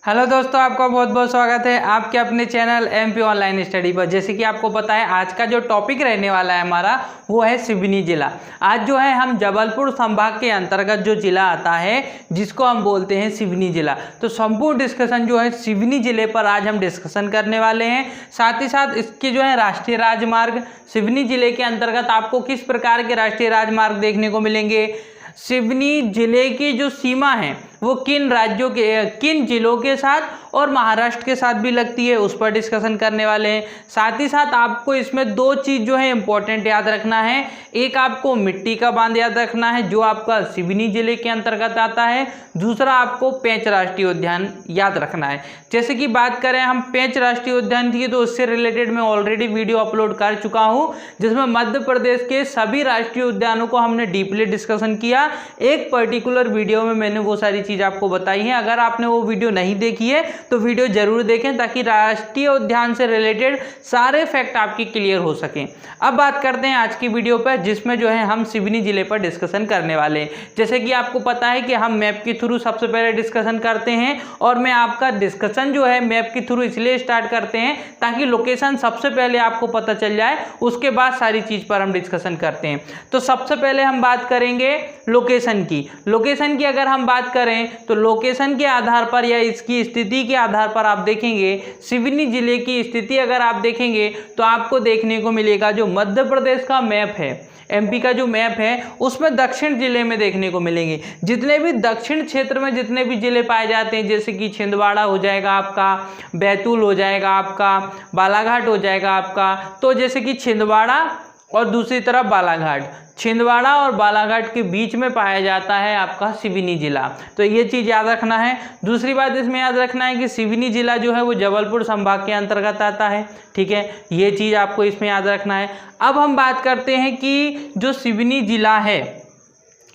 Hello दोस्तों, आपका बहुत बहुत स्वागत है आपके अपने चैनल एमपी ऑनलाइन स्टडी पर। जैसे कि आपको पता है आज का जो टॉपिक रहने वाला है हमारा वो है सिवनी जिला। आज जो है हम जबलपुर संभाग के अंतर्गत जो जिला आता है जिसको हम बोलते हैं सिवनी जिला। तो संपूर्ण डिस्कशन जो है सिवनी जिले पर आज हम डिस्कशन करने वाले हैं। साथ ही साथ इसके जो है राष्ट्रीय राजमार्ग, सिवनी जिले के अंतर्गत आपको किस प्रकार के राष्ट्रीय राजमार्ग देखने को मिलेंगे, सिवनी जिले की जो सीमा है वो किन राज्यों के किन जिलों के साथ और महाराष्ट्र के साथ भी लगती है उस पर डिस्कशन करने वाले हैं। साथ ही साथ आपको इसमें दो चीज़ जो है इंपॉर्टेंट याद रखना है। एक आपको मिट्टी का बांध याद रखना है जो आपका सिवनी जिले के अंतर्गत आता है। दूसरा आपको पेंच राष्ट्रीय उद्यान याद रखना है। जैसे कि बात करें हम पेंच राष्ट्रीय उद्यान की, तो उससे रिलेटेड मैं ऑलरेडी वीडियो अपलोड कर चुका हूँ जिसमें मध्य प्रदेश के सभी राष्ट्रीय उद्यानों को हमने डीपली डिस्कशन किया। एक पर्टिकुलर वीडियो में मैंने वो सारी चीज़ आपको बताई है। अगर आपने वो वीडियो नहीं देखी है तो वीडियो जरूर देखें ताकि राष्ट्रीय उद्यान से रिलेटेड सारे फैक्ट आपके क्लियर हो सकें। अब बात करते हैं आज की वीडियो पर जिसमें जो है हम सिवनी जिले पर डिस्कशन करने वाले हैं। जैसे कि आपको पता है कि हम मैप के थ्रू सबसे पहले डिस्कशन करते हैं और मैं आपका डिस्कशन जो है मैप के थ्रू इसलिए स्टार्ट करते हैं ताकि लोकेशन सबसे पहले आपको पता चल जाए, उसके बाद सारी चीज़ पर हम डिस्कशन करते हैं। तो सबसे पहले हम बात करेंगे लोकेशन की अगर हम बात करें तो लोकेशन के आधार पर या इसकी स्थिति के आधार पर आप देखेंगे सिवनी जिले की स्थिति अगर आप देखेंगे तो आपको देखने को मिलेगा जो मध्य प्रदेश का मैप है, एमपी का जो मैप है उसमें दक्षिण जिले में देखने को मिलेंगे। जितने भी दक्षिण क्षेत्र में जितने भी जिले पाए जाते हैं जैसे कि छिंदवाड़ा हो जाएगा आपका, बैतूल हो जाएगा आपका, बालाघाट हो जाएगा आपका। तो जैसे कि छिंदवाड़ा और दूसरी तरफ बालाघाट, छिंदवाड़ा और बालाघाट के बीच में पाया जाता है आपका सिवनी जिला। तो ये चीज़ याद रखना है। दूसरी बात इसमें याद रखना है कि सिवनी जिला जो है वो जबलपुर संभाग के अंतर्गत आता है। ठीक है, ये चीज़ आपको इसमें याद रखना है। अब हम बात करते हैं कि जो सिवनी जिला है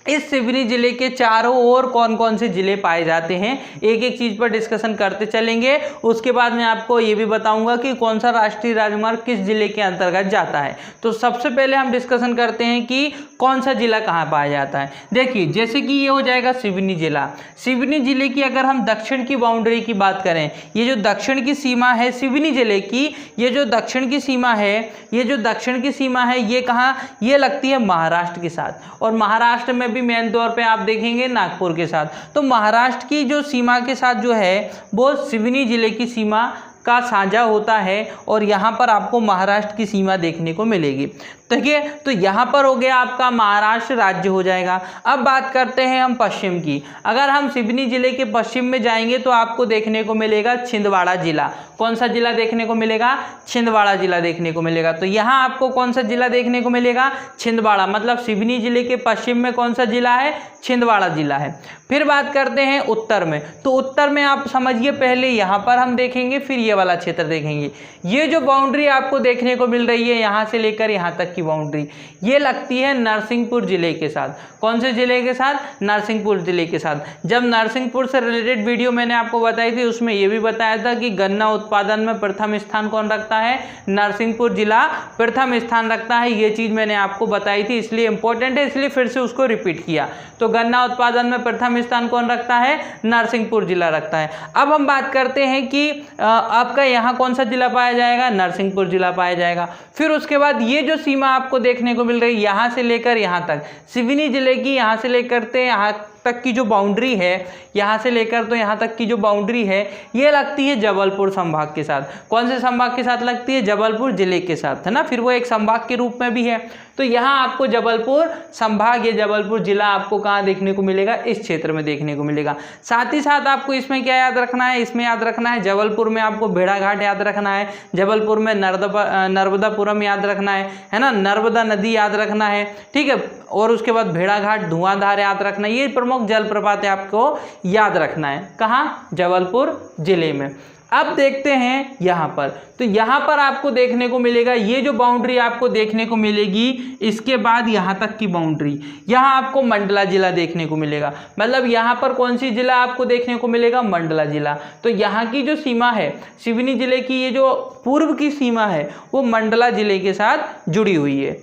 इस सिवनी जिले के चारों ओर कौन कौन से जिले पाए जाते हैं, एक एक चीज़ पर डिस्कशन करते चलेंगे। उसके बाद मैं आपको ये भी बताऊंगा कि कौन सा राष्ट्रीय राजमार्ग किस जिले के अंतर्गत जाता है। तो सबसे पहले हम डिस्कशन करते हैं कि कौन सा जिला कहाँ पाया जाता है। देखिए जैसे कि ये हो जाएगा सिवनी जिला। सिवनी जिले की अगर हम दक्षिण की बाउंड्री की बात करें, ये जो दक्षिण की सीमा है सिवनी जिले की, ये जो दक्षिण की सीमा है ये कहाँ, ये लगती है महाराष्ट्र के साथ। और महाराष्ट्र में मेन तौर पे आप देखेंगे नागपुर के साथ। तो महाराष्ट्र की जो सीमा के साथ जो है वो सिवनी जिले की सीमा का साझा होता है और यहाँ पर आपको महाराष्ट्र की सीमा देखने को मिलेगी। ठीक है, तो यहाँ पर हो गया आपका महाराष्ट्र राज्य हो जाएगा। अब बात करते हैं हम पश्चिम की। अगर हम सिवनी जिले के पश्चिम में जाएंगे तो आपको देखने को मिलेगा छिंदवाड़ा जिला। कौन सा जिला देखने को मिलेगा, छिंदवाड़ा जिला देखने को मिलेगा। तो यहाँ आपको कौन सा जिला देखने को मिलेगा, छिंदवाड़ा। मतलब सिवनी जिले के पश्चिम में कौन सा जिला है, छिंदवाड़ा जिला है। फिर बात करते हैं उत्तर में। तो उत्तर में आप समझिए पहले यहाँ पर हम देखेंगे फिर ये वाला क्षेत्र देखेंगे। ये जो बाउंड्री आपको देखने को मिल रही है यहाँ से लेकर यहाँ तक की बाउंड्री, ये लगती है नरसिंहपुर जिले के साथ। कौन से जिले के साथ, नरसिंहपुर जिले के साथ। जब नरसिंहपुर से रिलेटेड वीडियो मैंने आपको बताई थी उसमें ये भी बताया था कि गन्ना उत्पादन में प्रथम स्थान कौन रखता है, नरसिंहपुर जिला प्रथम स्थान रखता है। ये चीज़ मैंने आपको बताई थी इसलिए इंपॉर्टेंट है, इसलिए फिर से उसको रिपीट किया। तो गन्ना उत्पादन में प्रथम स्थान कौन रखता है, नरसिंहपुर जिला रखता है। अब हम बात करते हैं कि आपका यहाँ कौन सा जिला पाया जाएगा, नरसिंहपुर जिला पाया जाएगा। फिर उसके बाद ये जो सीमा आपको देखने को मिल रही है यहाँ से लेकर यहाँ तक, सिवनी जिले की यहाँ से लेकर यहाँ तक की जो बाउंड्री है, यहाँ से लेकर तो यहाँ तक की जो बाउंड्री है ये लगती है जबलपुर संभाग के साथ। कौन से संभाग के साथ लगती है, जबलपुर जिले के साथ, है ना। फिर वो एक संभाग के रूप में भी है। तो यहाँ आपको जबलपुर संभाग या जबलपुर जिला आपको कहाँ देखने को मिलेगा, इस क्षेत्र में देखने को मिलेगा। साथ ही साथ आपको इसमें क्या याद रखना है, इसमें याद रखना है जबलपुर में आपको भेड़ाघाट याद रखना है, जबलपुर में नर्मदापुरम याद रखना है ना, नर्मदा नदी याद रखना है। ठीक है, और उसके बाद भेड़ाघाट, धुआंधार याद रखना है। ये प्रमुख जलप्रपात है आपको याद रखना है। कहाँ, जबलपुर जिले में। अब देखते हैं यहाँ पर। तो यहाँ पर आपको देखने को मिलेगा ये जो बाउंड्री आपको देखने को मिलेगी, इसके बाद यहाँ तक की बाउंड्री, यहाँ आपको मंडला जिला देखने को मिलेगा। मतलब यहाँ पर कौन सी जिला आपको देखने को मिलेगा, मंडला जिला। तो यहाँ की जो सीमा है सिवनी जिले की, ये जो पूर्व की सीमा है वो मंडला जिले के साथ जुड़ी हुई है।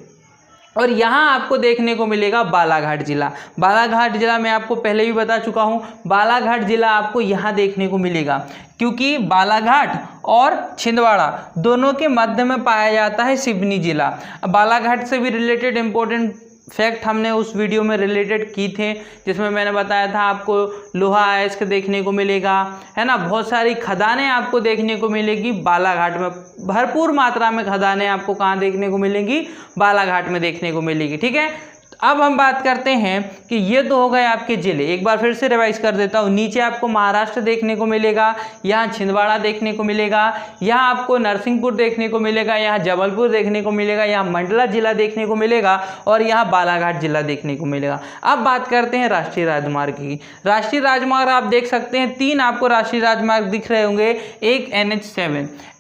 और यहाँ आपको देखने को मिलेगा बालाघाट जिला। बालाघाट जिला मैं आपको पहले भी बता चुका हूँ, बालाघाट जिला आपको यहाँ देखने को मिलेगा, क्योंकि बालाघाट और छिंदवाड़ा दोनों के मध्य में पाया जाता है सिवनी जिला। बालाघाट से भी रिलेटेड इंपॉर्टेंट फैक्ट हमने उस वीडियो में रिलेटेड की थे, जिसमें मैंने बताया था आपको लोहा अयस्क देखने को मिलेगा, है ना, बहुत सारी खदानें आपको देखने को मिलेगी बालाघाट में, भरपूर मात्रा में खदानें आपको कहाँ देखने को मिलेंगी, बालाघाट में देखने को मिलेगी। ठीक है, अब हम बात करते हैं कि ये तो हो गए आपके जिले। एक बार फिर से रिवाइज कर देता हूँ। नीचे आपको महाराष्ट्र देखने को मिलेगा, यहाँ छिंदवाड़ा देखने को मिलेगा, यहाँ आपको नरसिंहपुर देखने को मिलेगा, यहाँ जबलपुर देखने को मिलेगा, यहाँ मंडला जिला देखने को मिलेगा और यहाँ बालाघाट जिला देखने को मिलेगा। अब बात करते हैं राष्ट्रीय राजमार्ग की। राष्ट्रीय राजमार्ग आप देख सकते हैं, 3 आपको राष्ट्रीय राजमार्ग दिख रहे होंगे। एक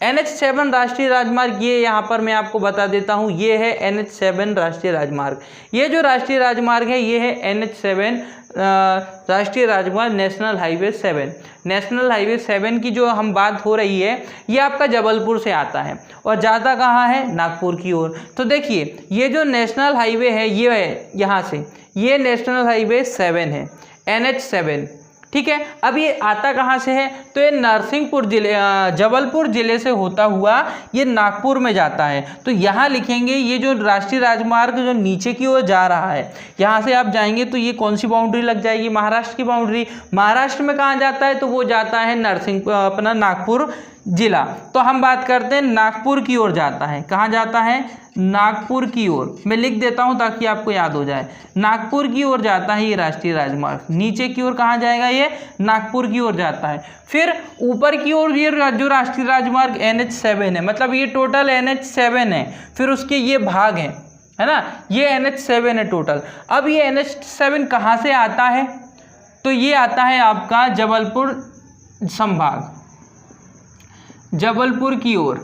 NH7 राष्ट्रीय राजमार्ग, ये यहाँ पर मैं आपको बता देता हूँ, ये है NH7 राष्ट्रीय राजमार्ग। ये जो राष्ट्रीय राजमार्ग है ये है NH7 राष्ट्रीय राजमार्ग, नेशनल हाईवे 7। नेशनल हाईवे 7 की जो हम बात हो रही है ये आपका जबलपुर से आता है और जाता कहाँ है, नागपुर की ओर। तो देखिए ये जो नेशनल हाईवे है ये है यहाँ से, ये नेशनल हाईवे 7 है, NH7। ठीक है, अब ये आता कहाँ से है, तो ये नरसिंहपुर जिले, जबलपुर जिले से होता हुआ ये नागपुर में जाता है। तो यहाँ लिखेंगे ये जो राष्ट्रीय राजमार्ग जो नीचे की ओर जा रहा है, यहाँ से आप जाएंगे तो ये कौन सी बाउंड्री लग जाएगी, महाराष्ट्र की बाउंड्री। महाराष्ट्र में कहाँ जाता है, तो वो जाता है अपना नागपुर जिला। तो हम बात करते हैं नागपुर की ओर जाता है, कहाँ जाता है, नागपुर की ओर। मैं लिख देता हूँ ताकि आपको याद हो जाए, नागपुर की ओर जाता है ये राष्ट्रीय राजमार्ग। नीचे की ओर कहाँ जाएगा, ये नागपुर की ओर जाता है। फिर ऊपर की ओर ये जो राष्ट्रीय राजमार्ग NH7 है, मतलब ये टोटल NH7 है, फिर उसके ये भाग हैं, है ना, ये NH7 है टोटल। अब ये NH7 कहाँ से आता है, तो ये आता है आपका जबलपुर संभाग, जबलपुर की ओर,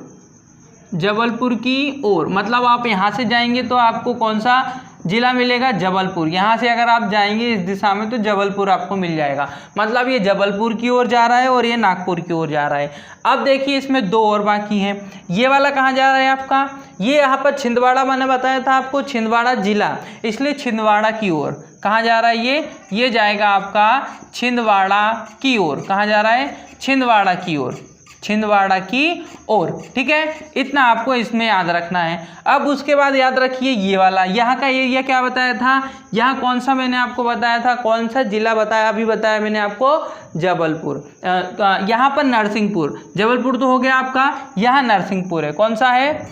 जबलपुर की ओर। मतलब आप यहाँ से जाएंगे तो आपको कौन सा जिला मिलेगा, जबलपुर। यहाँ से अगर आप जाएंगे इस दिशा में तो जबलपुर आपको मिल जाएगा। मतलब ये जबलपुर की ओर जा रहा है और ये नागपुर की ओर जा रहा है। अब देखिए इसमें 2 और बाकी हैं। ये वाला कहाँ जा रहा है आपका, ये यहाँ पर छिंदवाड़ा, मैंने बताया था आपको छिंदवाड़ा जिला, इसलिए छिंदवाड़ा की ओर कहाँ जा रहा है, ये जाएगा आपका छिंदवाड़ा की ओर। कहाँ जा रहा है, छिंदवाड़ा की ओर, छिंदवाड़ा की ओर। ठीक है, इतना आपको इसमें याद रखना है। अब उसके बाद याद रखिए ये वाला, यहाँ का एरिया क्या बताया था, यहाँ कौन सा मैंने आपको बताया था, कौन सा जिला बताया, अभी बताया मैंने आपको जबलपुर। यहाँ पर नरसिंहपुर, जबलपुर तो हो गया आपका, यहाँ नरसिंहपुर है, कौन सा है,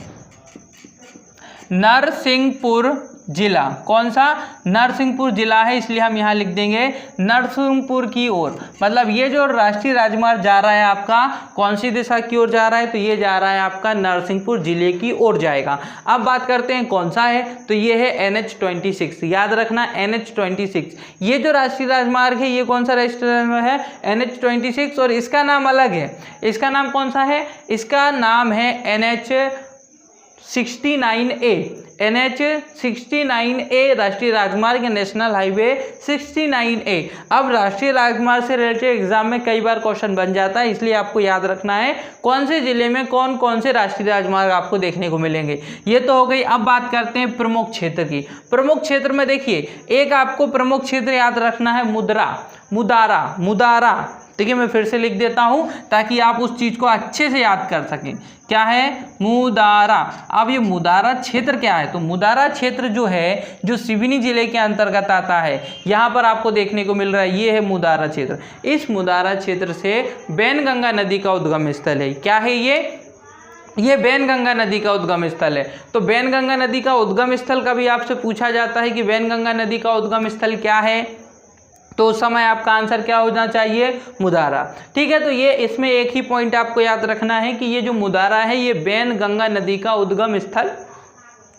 नरसिंहपुर जिला। कौन सा, नरसिंहपुर जिला है, इसलिए हम यहाँ लिख देंगे नरसिंहपुर की ओर। मतलब ये जो राष्ट्रीय राजमार्ग जा रहा है आपका कौन सी दिशा की ओर जा रहा है, तो ये जा रहा है आपका नरसिंहपुर जिले की ओर जाएगा। अब बात करते हैं कौन सा है, तो ये है NH26। याद रखना NH26, ये जो राष्ट्रीय राजमार्ग है ये कौन सा राष्ट्रीय राजमार्ग है, NH26। और इसका नाम अलग है, इसका नाम कौन सा है, इसका नाम है NH69A। NH69A राष्ट्रीय राजमार्ग, नेशनल हाईवे 69A। अब राष्ट्रीय राजमार्ग से रिलेटेड एग्जाम में कई बार क्वेश्चन बन जाता है, इसलिए आपको याद रखना है कौन से जिले में कौन कौन से राष्ट्रीय राजमार्ग आपको देखने को मिलेंगे। ये तो हो गई। अब बात करते हैं प्रमुख क्षेत्र की। प्रमुख क्षेत्र में देखिए एक आपको प्रमुख क्षेत्र याद रखना है, मुदारा। ठीक है, मैं फिर से लिख देता हूं ताकि आप उस चीज को अच्छे से याद कर सकें। क्या है, मुदारा। अब ये मुदारा क्षेत्र क्या है, तो मुदारा क्षेत्र जो है जो सिवनी जिले के अंतर्गत आता है, यहाँ पर आपको देखने को मिल रहा है, ये है मुदारा क्षेत्र। इस मुदारा क्षेत्र से बैनगंगा नदी का उद्गम स्थल है। क्या है ये बैनगंगा नदी का उद्गम स्थल है। तो बैनगंगा नदी का उद्गम स्थल का भी आपसे पूछा जाता है कि बैनगंगा नदी का उद्गम स्थल क्या है, तो उस समय आपका आंसर क्या होना चाहिए, मुदारा। ठीक है, तो ये इसमें एक ही पॉइंट आपको याद रखना है कि ये जो मुदारा है ये बैनगंगा नदी का उद्गम स्थल,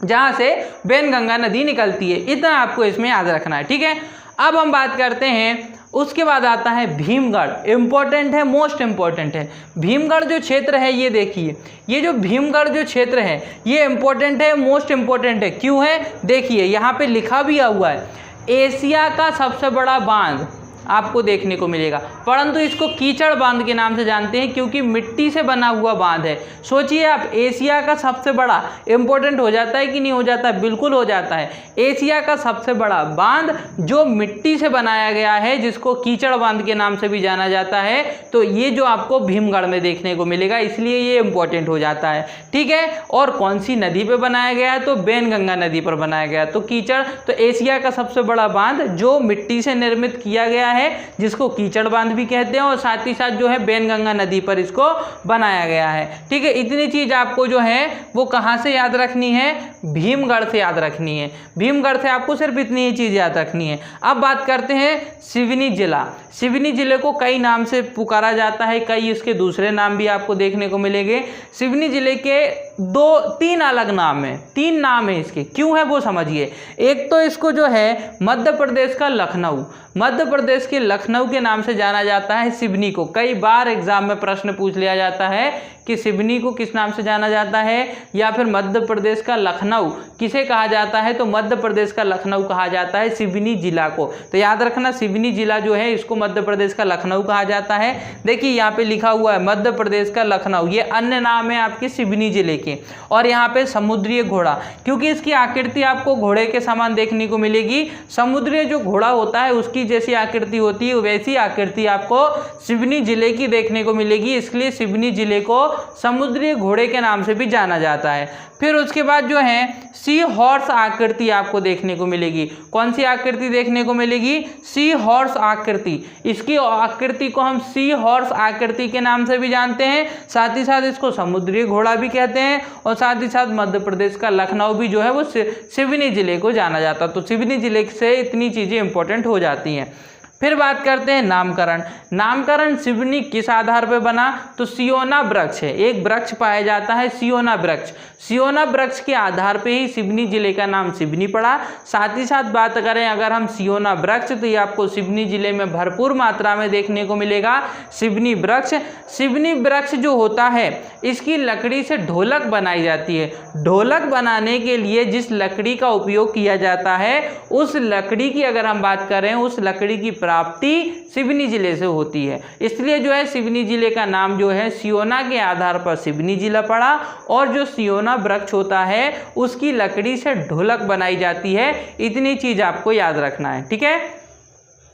जहाँ से बैनगंगा नदी निकलती है, इतना आपको इसमें याद रखना है। ठीक है, अब हम बात करते हैं, उसके बाद आता है भीमगढ़। इंपॉर्टेंट है, मोस्ट इंपॉर्टेंट है। भीमगढ़ जो क्षेत्र है ये देखिए, ये जो भीमगढ़ जो क्षेत्र है ये इंपॉर्टेंट है, मोस्ट इंपॉर्टेंट है। क्यों है, देखिए यहाँ पे लिखा भी हुआ है, एशिया का सबसे बड़ा बांध। आपको देखने को मिलेगा, परंतु इसको कीचड़ बांध के नाम से जानते हैं क्योंकि मिट्टी से बना हुआ बांध है। सोचिए आप, एशिया का सबसे बड़ा, इंपॉर्टेंट हो जाता है कि नहीं हो जाता है? बिल्कुल हो जाता है। एशिया का सबसे बड़ा बांध जो मिट्टी से बनाया गया है, जिसको कीचड़ बांध के नाम से भी जाना जाता है, तो ये जो आपको भीमगढ़ में देखने को मिलेगा, इसलिए ये इंपॉर्टेंट हो जाता है। ठीक है, और कौन सी नदी पे बनाया गया है? तो बैनगंगा नदी पर बनाया गया। तो कीचड़, तो एशिया का सबसे बड़ा बांध जो मिट्टी से निर्मित किया गया है, जिसको कीचड़ बांध भी कहते हैं, और साथ ही साथ जो है बैनगंगा नदी पर इसको बनाया गया है। ठीक है, इतनी चीज आपको जो है वो कहाँ से याद रखनी है? भीमगढ़ से याद रखनी है। भीमगढ़ से आपको सिर्फ इतनी ही चीज याद रखनी है। अब बात करते हैं सिवनी जिला। सिवनी जिले को कई नाम से पुकारा जाता है, कई इसके दूसरे नाम भी आपको देखने को मिलेंगे। सिवनी जिले के तीन अलग नाम है, तीन नाम है इसके। क्यों है वो समझिए। एक तो इसको जो है मध्य प्रदेश का लखनऊ, मध्य प्रदेश के लखनऊ के नाम से जाना जाता है सिवनी को। कई बार एग्जाम में प्रश्न पूछ लिया जाता है कि सिवनी को किस नाम से जाना जाता है, या फिर मध्य प्रदेश का लखनऊ किसे कहा जाता है? तो मध्य प्रदेश का लखनऊ कहा जाता है सिवनी जिला को। तो याद रखना, सिवनी जिला जो है इसको मध्य प्रदेश का लखनऊ कहा जाता है। देखिए यहाँ पे लिखा हुआ है मध्य प्रदेश का लखनऊ, ये अन्य नाम है आपके सिवनी जिले के। और यहाँ पे समुद्रीय घोड़ा, क्योंकि इसकी आकृति आपको घोड़े के समान देखने को मिलेगी। समुद्रीय जो घोड़ा होता है उसकी जैसी आकृति होती है, वैसी आकृति आपको सिवनी जिले की देखने को मिलेगी, इसलिए सिवनी जिले को समुद्री घोड़े के नाम से भी जाना जाता है। फिर उसके बाद जो है सी हॉर्स आकृति आपको देखने को मिलेगी। कौन सी आकृति देखने को मिलेगी? सी हॉर्स आकृति। इसकी आकृति को हम सी हॉर्स आकृति के नाम से भी जानते हैं, साथ ही साथ इसको समुद्री घोड़ा भी कहते हैं, और साथ ही साथ मध्य प्रदेश का लखनऊ भी जो है वो सिवनी जिले को जाना जाता है। तो सिवनी जिले से इतनी चीज़ें इंपॉर्टेंट हो जाती हैं। फिर बात करते हैं नामकरण। नामकरण सिवनी किस आधार पर बना? तो सियोना वृक्ष है, एक वृक्ष पाया जाता है सियोना वृक्ष। सियोना वृक्ष के आधार पे ही सिवनी जिले का नाम सिवनी पड़ा। साथ ही साथ बात करें अगर हम सियोना वृक्ष, तो ये आपको सिवनी जिले में भरपूर मात्रा में देखने को मिलेगा सिवनी वृक्ष। सिवनी वृक्ष जो होता है इसकी लकड़ी से ढोलक बनाई जाती है। ढोलक बनाने के लिए जिस लकड़ी का उपयोग किया जाता है, उस लकड़ी की अगर हम बात करें, उस लकड़ी की प्राप्ति सिवनी जिले से होती है। इसलिए जो है सिवनी जिले का नाम जो है सियोना के आधार पर सिवनी जिला पड़ा। और जो सियोना वृक्ष होता है उसकी लकड़ी से ढोलक बनाई जाती है। इतनी चीज आपको याद रखना है। ठीक है,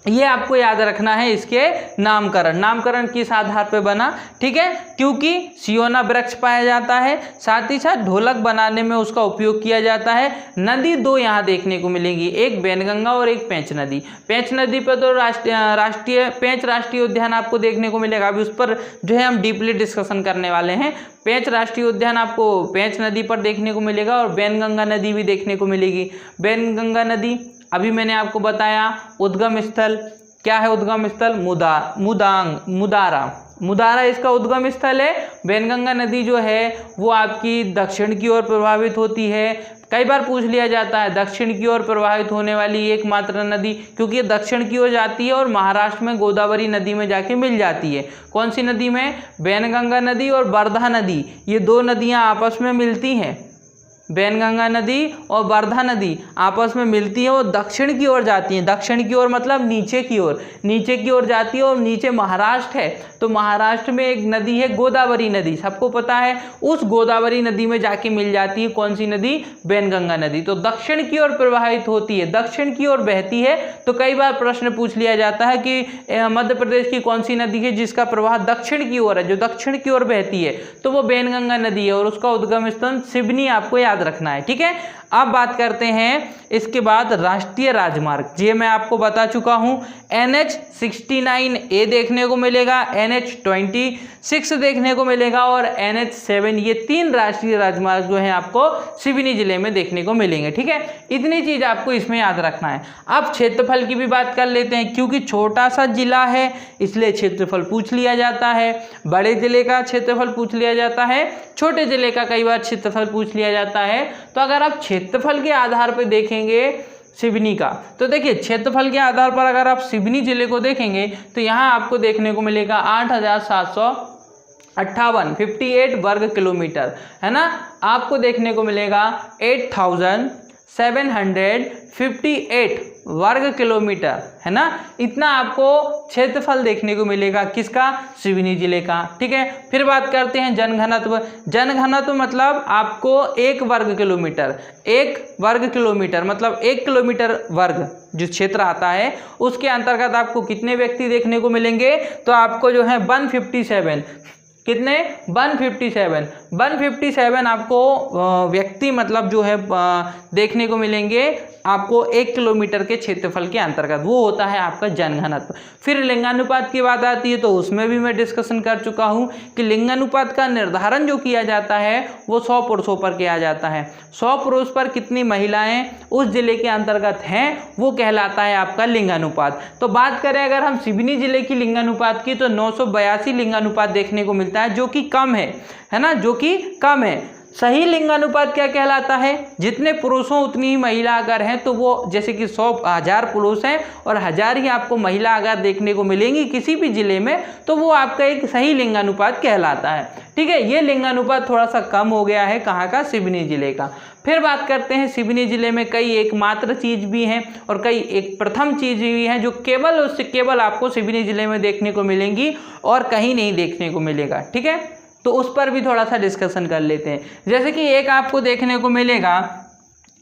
ये आपको याद रखना है इसके नामकरण। नामकरण किस आधार पे बना? ठीक है, क्योंकि सियोना वृक्ष पाया जाता है, साथ ही साथ ढोलक बनाने में उसका उपयोग किया जाता है। नदी दो यहाँ देखने को मिलेंगी, एक बैनगंगा और एक पेंच नदी। पेंच नदी पर तो पेंच राष्ट्रीय उद्यान आपको देखने को मिलेगा। अभी उस पर जो है हम डीपली डिस्कशन करने वाले हैं। पेंच राष्ट्रीय उद्यान आपको पेंच नदी पर देखने को मिलेगा, और बैनगंगा नदी भी देखने को मिलेगी। बैनगंगा नदी अभी मैंने आपको बताया उद्गम स्थल क्या है? उद्गम स्थल मुदारा इसका उद्गम स्थल है। बैनगंगा नदी जो है वो आपकी दक्षिण की ओर प्रवाहित होती है। कई बार पूछ लिया जाता है दक्षिण की ओर प्रवाहित होने वाली एकमात्र नदी, क्योंकि ये दक्षिण की ओर जाती है और महाराष्ट्र में गोदावरी नदी में जाके मिल जाती है। कौन सी नदी में? बैनगंगा नदी और वर्धा नदी, ये दो नदियां आपस में मिलती हैं। बैनगंगा नदी और वर्धा नदी आपस में मिलती है, वो दक्षिण की ओर जाती हैं। दक्षिण की ओर मतलब नीचे की ओर, नीचे की ओर जाती है। और नीचे महाराष्ट्र है, तो महाराष्ट्र में एक नदी है गोदावरी नदी, सबको पता है। उस गोदावरी नदी में जाके मिल जाती है कौन सी नदी? बैनगंगा नदी। तो दक्षिण की ओर प्रवाहित होती है, दक्षिण की ओर बहती है। तो कई बार प्रश्न पूछ लिया जाता है कि मध्य प्रदेश की कौन सी नदी है जिसका प्रवाह दक्षिण की ओर है, जो दक्षिण की ओर बहती है? तो वो बैनगंगा नदी है, और उसका उद्गम स्थल सिवनी आपको याद रखना है। ठीक है, अब बात करते हैं इसके बाद राष्ट्रीय राजमार्ग। ये मैं आपको बता चुका हूं, NH69A देखने को मिलेगा, NH26 देखने को मिलेगा, और NH7। ये तीन राष्ट्रीय राजमार्ग जो है आपको सिवनी जिले में देखने को मिलेंगे। ठीक है, इतनी चीज आपको इसमें याद रखना है। अब क्षेत्रफल की भी बात कर लेते हैं, क्योंकि छोटा सा जिला है इसलिए क्षेत्रफल पूछ लिया जाता है। बड़े जिले का क्षेत्रफल पूछ लिया जाता है, छोटे जिले का कई बार क्षेत्रफल पूछ लिया जाता है। तो अगर आप क्षेत्रफल के आधार पर देखेंगे सिवनी का, तो देखिए क्षेत्रफल के आधार पर अगर आप सिवनी जिले को देखेंगे तो यहाँ आपको देखने को मिलेगा 8,758 वर्ग किलोमीटर, है ना। आपको देखने को मिलेगा 8,758 वर्ग किलोमीटर, है ना, इतना आपको क्षेत्रफल देखने को मिलेगा किसका, सिवनी जिले का। ठीक है, फिर बात करते हैं जनघनत्व। जनघनत्व मतलब आपको 1 वर्ग किलोमीटर, 1 वर्ग किलोमीटर मतलब 1 किलोमीटर वर्ग जो क्षेत्र आता है उसके अंतर्गत आपको कितने व्यक्ति देखने को मिलेंगे, तो आपको जो है 157, कितने, 157 आपको व्यक्ति मतलब जो है देखने को मिलेंगे आपको 1 किलोमीटर के क्षेत्रफल के अंतर्गत, वो होता है आपका जनघनत्व। फिर लिंगानुपात की बात आती है तो उसमें भी मैं डिस्कशन कर चुका हूँ कि लिंगानुपात का निर्धारण जो किया जाता है वो 100 पुरुषों पर किया जाता है। 100 पुरुष पर कितनी महिलाएं उस जिले के अंतर्गत हैं वो कहलाता है आपका लिंगानुपात। तो बात करें अगर हम सिवनी जिले की लिंगानुपात की तो 982 लिंगानुपात देखने को मिलता है, जो कि कम है ना, जो कि कम है। सही लिंगानुपात क्या कहलाता है, जितने पुरुष हों उतनी ही महिला अगर हैं तो वो, जैसे कि 100,000 पुरुष हैं और 1000 ही आपको महिला अगर देखने को मिलेंगी किसी भी जिले में, तो वो आपका एक सही लिंगानुपात कहलाता है। ठीक है, ये लिंगानुपात थोड़ा सा कम हो गया है, कहाँ का, सिवनी जिले का। फिर बात करते हैं सिवनी जिले में कई एकमात्र चीज़ भी हैं और कई एक प्रथम चीज़ भी हैं जो केवल आपको सिवनी जिले में देखने को मिलेंगी और कहीं नहीं देखने को मिलेगा। ठीक है, तो उस पर भी थोड़ा सा डिस्कशन कर लेते हैं। जैसे कि एक आपको देखने को मिलेगा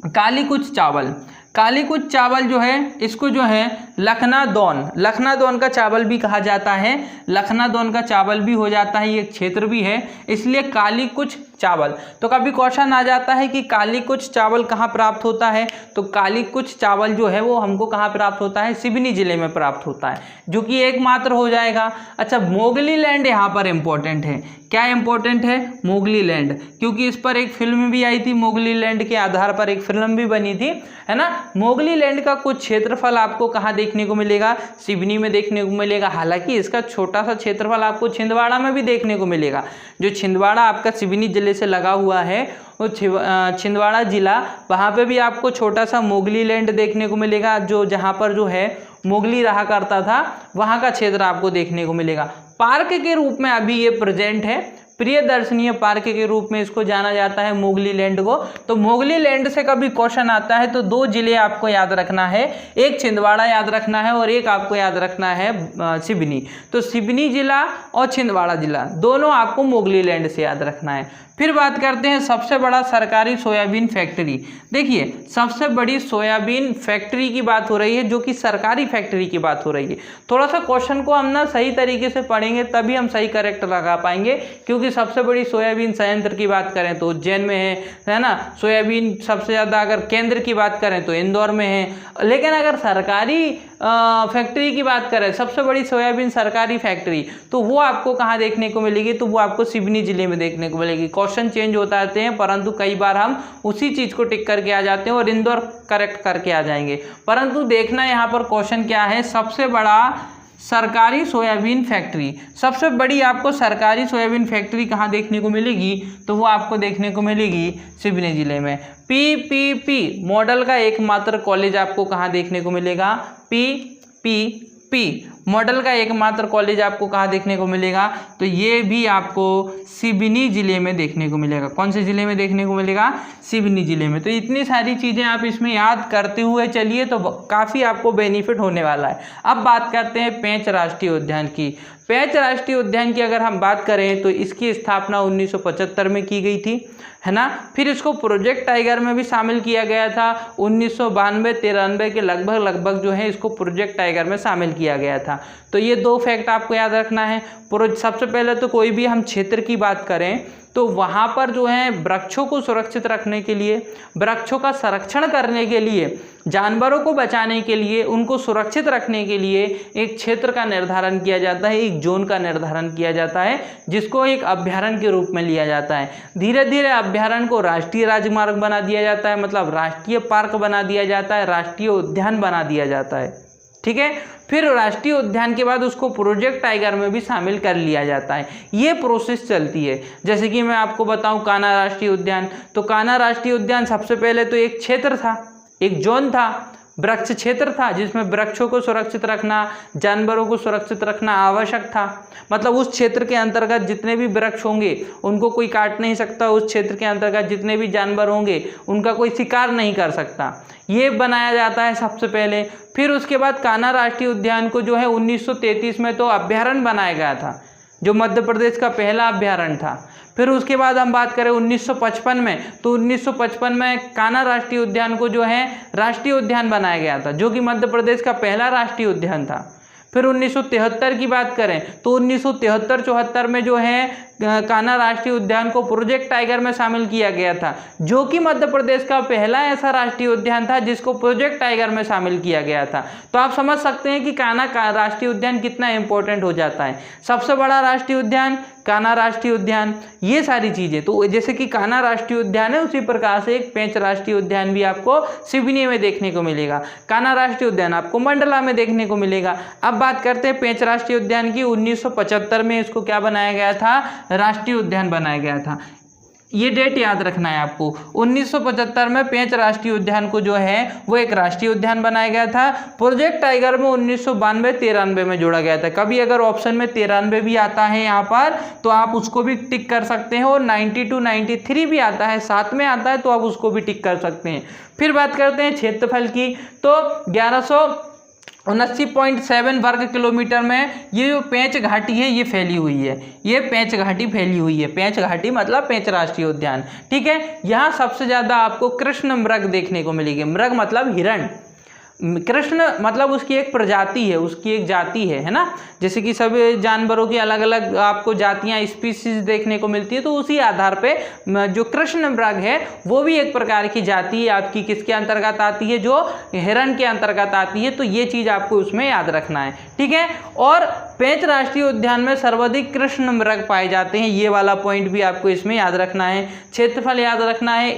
काली कुच चावल। काली कुच चावल जो है इसको जो है लखनादौन का चावल भी कहा जाता है, लखनादौन का चावल भी हो जाता है, ये क्षेत्र भी है, इसलिए काली कुच चावल। तो कभी क्वेश्चन आ जाता है कि काली कुच चावल कहाँ प्राप्त होता है, तो काली कुच चावल जो है वो हमको कहाँ प्राप्त होता है, सिवनी जिले में प्राप्त होता है, जो कि एकमात्र हो जाएगा। अच्छा, मोगली लैंड यहाँ पर इंपॉर्टेंट है। क्या इंपॉर्टेंट है, मोगली लैंड, क्योंकि इस पर एक फिल्म भी आई थी, मोगली लैंड के आधार पर एक फिल्म भी बनी थी, है ना। मोगली लैंड का कुछ क्षेत्रफल आपको कहाँ देखने को मिलेगा, सिवनी में देखने को मिलेगा। हालांकि इसका छोटा सा क्षेत्रफल आपको छिंदवाड़ा में भी देखने को मिलेगा। जो छिंदवाड़ा आपका सिवनी जिले से लगा हुआ है वो छिंदवाड़ा जिला, वहाँ पे भी आपको छोटा सा मोगली लैंड देखने को मिलेगा, जो जहाँ पर जो है मोगली रहा करता था वहाँ का क्षेत्र आपको देखने को मिलेगा। पार्क के रूप में अभी ये प्रेजेंट है, प्रिय दर्शनीय पार्क के रूप में इसको जाना जाता है मोगली लैंड को। तो मोगली लैंड से कभी क्वेश्चन आता है तो 2 जिले आपको याद रखना है, एक छिंदवाड़ा याद रखना है और एक आपको याद रखना है सिवनी। तो सिवनी जिला और छिंदवाड़ा जिला दोनों आपको मोगली लैंड से याद रखना है। फिर बात करते हैं सबसे बड़ा सरकारी सोयाबीन फैक्ट्री। देखिए, सबसे बड़ी सोयाबीन फैक्ट्री की बात हो रही है, जो कि सरकारी फैक्ट्री की बात हो रही है। थोड़ा सा क्वेश्चन को हम ना सही तरीके से पढ़ेंगे तभी हम सही करेक्ट लगा पाएंगे, क्योंकि सबसे बड़ी सोयाबीन संयंत्र की बात करें तो उज्जैन में है ना। सोयाबीन सबसे ज़्यादा अगर केंद्र की बात करें तो इंदौर में है। लेकिन अगर सरकारी फैक्ट्री की बात करें, सबसे बड़ी सोयाबीन सरकारी फैक्ट्री, तो वो आपको कहाँ देखने को मिलेगी, तो वो आपको सिवनी जिले में देखने को मिलेगी। क्वेश्चन चेंज होता रहते हैं, परंतु कई बार हम उसी चीज़ को टिक करके आ जाते हैं और इंदौर करेक्ट करके आ जाएंगे। परंतु देखना यहाँ पर क्वेश्चन क्या है, सबसे बड़ा सरकारी सोयाबीन फैक्ट्री, सबसे बड़ी आपको सरकारी सोयाबीन फैक्ट्री कहाँ देखने को मिलेगी, तो वो आपको देखने को मिलेगी सिवनी जिले में। PPP मॉडल का एकमात्र कॉलेज आपको कहाँ देखने को मिलेगा, PPP मॉडल का एकमात्र कॉलेज आपको कहाँ देखने को मिलेगा, तो ये भी आपको सिवनी जिले में देखने को मिलेगा। कौन से जिले में देखने को मिलेगा, सिवनी जिले में। तो इतनी सारी चीज़ें आप इसमें याद करते हुए चलिए तो काफ़ी आपको बेनिफिट होने वाला है। अब बात करते हैं पेंच राष्ट्रीय उद्यान की। पेंच राष्ट्रीय उद्यान की अगर हम बात करें तो इसकी स्थापना 1975 में की गई थी, है ना। फिर इसको प्रोजेक्ट टाइगर में भी शामिल किया गया था। 1992-93 के लगभग जो है इसको प्रोजेक्ट टाइगर में शामिल किया गया था। तो ये 2 फैक्ट आपको याद रखना है। सबसे पहले तो कोई भी हम क्षेत्र की बात करें तो वहाँ पर जो है वृक्षों को सुरक्षित रखने के लिए, वृक्षों का संरक्षण करने के लिए, जानवरों को बचाने के लिए, उनको सुरक्षित रखने के लिए एक क्षेत्र का निर्धारण किया जाता है, एक जोन का निर्धारण किया जाता है, जिसको एक अभ्यारण्य के रूप में लिया जाता है। धीरे धीरे अभ्यारण्य को राष्ट्रीय राजमार्ग बना दिया जाता है, मतलब राष्ट्रीय पार्क बना दिया जाता है, राष्ट्रीय उद्यान बना दिया जाता है। ठीक है, फिर राष्ट्रीय उद्यान के बाद उसको प्रोजेक्ट टाइगर में भी शामिल कर लिया जाता है। ये प्रोसेस चलती है। जैसे कि मैं आपको बताऊं कान्हा राष्ट्रीय उद्यान, तो कान्हा राष्ट्रीय उद्यान सबसे पहले तो एक क्षेत्र था, एक जोन था, वृक्ष क्षेत्र था जिसमें वृक्षों को सुरक्षित रखना, जानवरों को सुरक्षित रखना आवश्यक था। मतलब उस क्षेत्र के अंतर्गत जितने भी वृक्ष होंगे उनको कोई काट नहीं सकता, उस क्षेत्र के अंतर्गत जितने भी जानवर होंगे उनका कोई शिकार नहीं कर सकता, ये बनाया जाता है सबसे पहले। फिर उसके बाद कान्हा राष्ट्रीय उद्यान को जो है 1933 में तो अभ्यारण्य बनाया गया था, जो मध्य प्रदेश का पहला अभ्यारण्य था। फिर उसके बाद हम बात करें 1955 में, तो 1955 में कान्हा राष्ट्रीय उद्यान को जो है राष्ट्रीय उद्यान बनाया गया था, जो कि मध्य प्रदेश का पहला राष्ट्रीय उद्यान था। फिर 1973 की बात करें तो 1973-74 में जो है कान्हा राष्ट्रीय उद्यान को प्रोजेक्ट टाइगर में शामिल किया गया था, जो कि मध्य प्रदेश का पहला ऐसा राष्ट्रीय उद्यान था जिसको प्रोजेक्ट टाइगर में शामिल किया गया था। तो आप समझ सकते हैं कि कान्हा राष्ट्रीय उद्यान कितना इंपॉर्टेंट हो जाता है। सबसे बड़ा राष्ट्रीय उद्यान कान्हा राष्ट्रीय उद्यान, ये सारी चीज़ें। तो जैसे कि कान्हा राष्ट्रीय उद्यान है उसी प्रकार से एक पेंच राष्ट्रीय उद्यान भी आपको सिवनी में देखने को मिलेगा। कान्हा राष्ट्रीय उद्यान आपको मंडला में देखने को मिलेगा। अब बात करते हैं पेंच राष्ट्रीय उद्यान की। 1975 में इसको क्या बनाया गया था, राष्ट्रीय उद्यान बनाया गया था। ये डेट याद रखना है आपको। 1975 में पेंच राष्ट्रीय उद्यान को जो है वो एक राष्ट्रीय उद्यान बनाया गया था। प्रोजेक्ट टाइगर में 1992-93 में जोड़ा गया था। कभी अगर ऑप्शन में 93 भी आता है यहाँ पर तो आप उसको भी टिक कर सकते हैं, और 92-93 भी आता है, साथ में आता है तो आप उसको भी टिक कर सकते हैं। फिर बात करते हैं क्षेत्रफल की, तो 1179.7 वर्ग किलोमीटर में ये जो पेंच घाटी है ये फैली हुई है, ये पेंच घाटी फैली हुई है। पेंच घाटी मतलब पेंच राष्ट्रीय उद्यान, ठीक है। यहाँ सबसे ज़्यादा आपको कृष्ण मृग देखने को मिलेगी। मृग मतलब हिरण, कृष्ण मतलब उसकी एक प्रजाति है, उसकी एक जाति है ना। जैसे कि सभी जानवरों की अलग अलग आपको जातियां, स्पीसीज देखने को मिलती है, तो उसी आधार पे जो कृष्ण मृग है वो भी एक प्रकार की जाति है आपकी। किसके अंतर्गत आती है, जो हिरण के अंतर्गत आती है। तो ये चीज़ आपको उसमें याद रखना है, ठीक है। और पेंच राष्ट्रीय उद्यान में सर्वाधिक कृष्ण मृग पाए जाते हैं, ये वाला पॉइंट भी आपको इसमें याद रखना है। क्षेत्रफल याद रखना है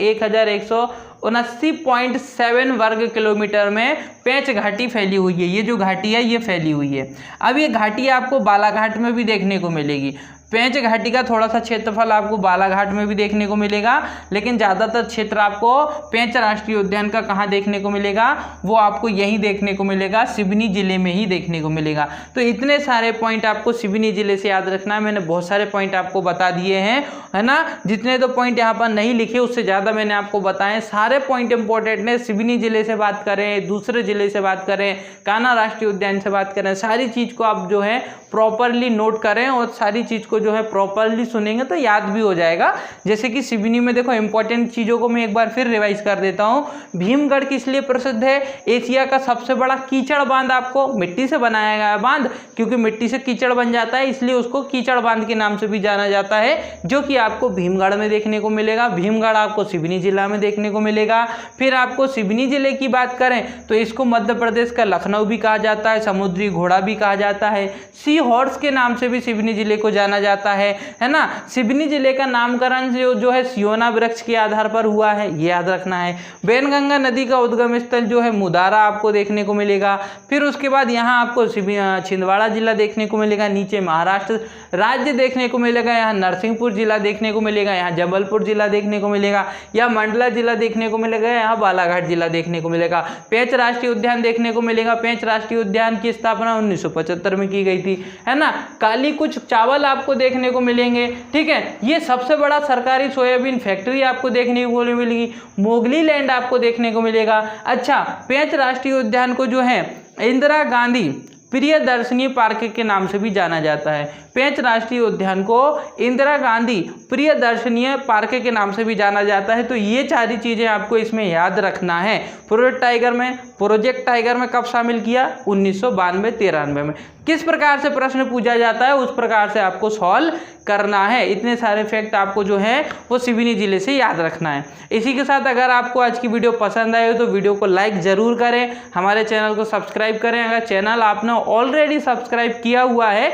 1179.7 वर्ग किलोमीटर में पेंच घाटी फैली हुई है। ये जो घाटी है ये फैली हुई है। अब ये घाटी आपको बालाघाट में भी देखने को मिलेगी। पेंच घाटी का थोड़ा सा क्षेत्रफल आपको बालाघाट में भी देखने को मिलेगा, लेकिन ज़्यादातर क्षेत्र आपको पेंच राष्ट्रीय उद्यान का कहाँ देखने को मिलेगा, वो आपको यहीं देखने को मिलेगा, सिवनी जिले में ही देखने को मिलेगा। तो इतने सारे पॉइंट आपको सिवनी जिले से याद रखना है। मैंने बहुत सारे पॉइंट आपको बता दिए हैं, है ना। जितने तो पॉइंट यहाँ पर नहीं लिखे उससे ज़्यादा मैंने आपको बताएं। सारे पॉइंट इंपॉर्टेंट है। सिवनी जिले से बात करें, दूसरे जिले से बात करें, कान्हा राष्ट्रीय उद्यान से बात करें, सारी चीज़ को आप जो है प्रॉपरली नोट करें और सारी चीज़ को जो है प्रॉपरली सुनेंगे तो याद भी हो जाएगा। जैसे कि सिवनी में देखो इंपॉर्टेंट चीज़ों को मैं एक बार फिर रिवाइज कर देता हूँ। भीमगढ़ किस लिए प्रसिद्ध है, एशिया का सबसे बड़ा कीचड़ बांध, आपको मिट्टी से बनाया गया बांध, क्योंकि मिट्टी से कीचड़ बन जाता है इसलिए उसको कीचड़ बांध के नाम से भी जाना जाता है, जो कि आपको भीमगढ़ में देखने को मिलेगा। भीमगढ़ आपको सिवनी जिला में देखने को मिलेगा। फिर आपको सिवनी जिले की बात करें तो इसको मध्य प्रदेश का लखनऊ भी कहा जाता है, समुद्री घोड़ा भी कहा जाता है, सी हॉर्स के नाम से भी सिवनी जिले को जाना जाता है ना। सिवनी जिले का नामकरण जो है सियोना वृक्ष के आधार पर हुआ है, ये याद रखना है। वैनगंगा नदी का उद्गम स्थल जो है मुदारा आपको देखने को मिलेगा। फिर उसके बाद यहाँ आपको छिंदवाड़ा जिला देखने को मिलेगा, नीचे महाराष्ट्र राज्य देखने को मिलेगा, यहाँ नरसिंहपुर जिला देखने को मिलेगा, यहाँ जबलपुर जिला देखने को मिलेगा, या मंडला जिला देखने को मिलेगा, यहाँ बालाघाट जिला देखने को मिलेगा। पेंच राष्ट्रीय उद्यान देखने को मिलेगा। पेंच राष्ट्रीय उद्यान की स्थापना 1975 में की गई थी, है ना। काली कुछ चावल आपको देखने को मिलेंगे, ठीक है। ये सबसे बड़ा सरकारी सोयाबीन फैक्ट्री आपको देखने को मिलेगी। मोगली लैंड आपको देखने को मिलेगा। अच्छा, पेंच राष्ट्रीय उद्यान को जो है इंदिरा गांधी प्रियदर्शनी पार्क के नाम से भी जाना जाता है। पेंच राष्ट्रीय उद्यान को इंदिरा गांधी प्रियदर्शनी पार्क के नाम से भी जाना जाता है। तो ये सारी चीज़ें आपको इसमें याद रखना है। प्रोजेक्ट टाइगर में कब शामिल किया, 1992-93 में। किस प्रकार से प्रश्न पूछा जाता है उस प्रकार से आपको सॉल्व करना है। इतने सारे फैक्ट आपको जो है वो सिवनी जिले से याद रखना है। इसी के साथ अगर आपको आज की वीडियो पसंद आए तो वीडियो को लाइक ज़रूर करें, हमारे चैनल को सब्सक्राइब करें। अगर चैनल आपने ऑलरेडी सब्सक्राइब किया हुआ है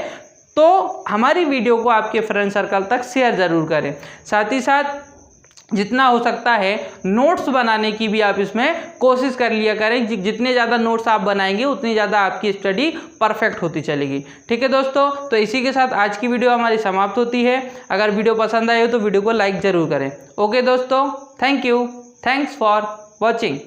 तो हमारी वीडियो को आपके फ्रेंड सर्कल तक शेयर ज़रूर करें। साथ ही साथ जितना हो सकता है नोट्स बनाने की भी आप इसमें कोशिश कर लिया करें। जितने ज़्यादा नोट्स आप बनाएंगे उतनी ज़्यादा आपकी स्टडी परफेक्ट होती चलेगी, ठीक है दोस्तों। तो इसी के साथ आज की वीडियो हमारी समाप्त होती है। अगर वीडियो पसंद आए हो तो वीडियो को लाइक ज़रूर करें। ओके दोस्तों, thank you, thanks for watching.